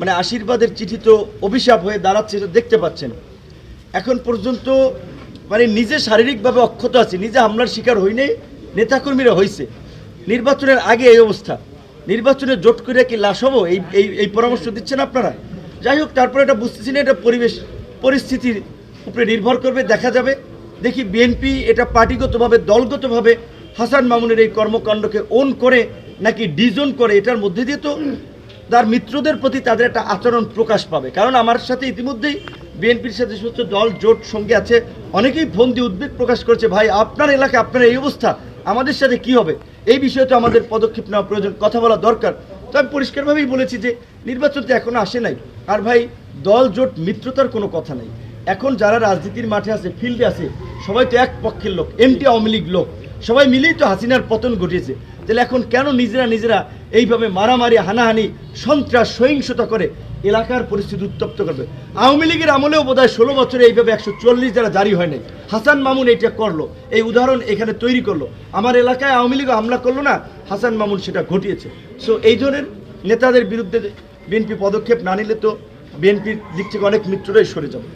মানে আশীর্বাদের চিঠি তো অভিশাপ হয়ে দাঁড়াচ্ছে, এটা দেখতে পাচ্ছেন। এখন পর্যন্ত মানে নিজে শারীরিকভাবে অক্ষত আছে, নিজে হামলার শিকার হইনি, নেতাকর্মীরা হয়েছে। নির্বাচনের আগে এই অবস্থা, নির্বাচনে জোট করে কি লাশ হবো এই এই এই পরামর্শ দিচ্ছেন আপনারা। যাই হোক, তারপরে এটা বুঝতেছি না, এটা পরিবেশ পরিস্থিতির উপরে নির্ভর করবে, দেখা যাবে। দেখি বিএনপি এটা পার্টিগতভাবে দলগতভাবে হাসান মামুনের এই কর্মকাণ্ডকে ওন করে নাকি ডিজোন করে, এটার মধ্যে দিয়ে তো তার মিত্রদের প্রতি তাদের একটা আচরণ প্রকাশ পাবে। কারণ আমার সাথে ইতিমধ্যেই বিএনপির সাথে সমস্ত দল জোট সঙ্গে আছে, অনেকেই ফোন দিয়ে উদ্বেগ প্রকাশ করছে, ভাই আপনার এলাকায় আপনার এই অবস্থা, আমাদের সাথে কি হবে, এই বিষয়ে তো আমাদের পদক্ষেপ নেওয়া প্রয়োজন, কথা বলা দরকার। তো আমি পরিষ্কারভাবেই বলেছি যে নির্বাচন তো এখনো আসে নাই, আর ভাই দল জোট মিত্রতার কোনো কথা নেই। এখন যারা রাজনীতির মাঠে আছে, ফিল্ডে আছে, সবাই তো এক পক্ষের লোক, এমটি আওয়ামী লীগ লোক, সবাই মিলেই তো হাসিনার পতন ঘটিয়েছে। তাহলে এখন কেন নিজেরা এইভাবে মারামারি, হানাহানি, সন্ত্রাস, সহিংসতা করে এলাকার পরিস্থিতি উত্তপ্ত করবে? আওয়ামী লীগের আমলেও বোধহয় 16 বছরে এইভাবে 140 যারা জারি হয় নাই, হাসান মামুন এইটা করলো, এই উদাহরণ এখানে তৈরি করলো। আমার এলাকায় আওয়ামী লীগ হামলা করলো না, হাসান মামুন সেটা ঘটিয়েছে। সো এই ধরনের নেতাদের বিরুদ্ধে বিএনপি পদক্ষেপ না নিলে তো বিএনপির দিক থেকে অনেক মিত্ররাই সরে যাবে।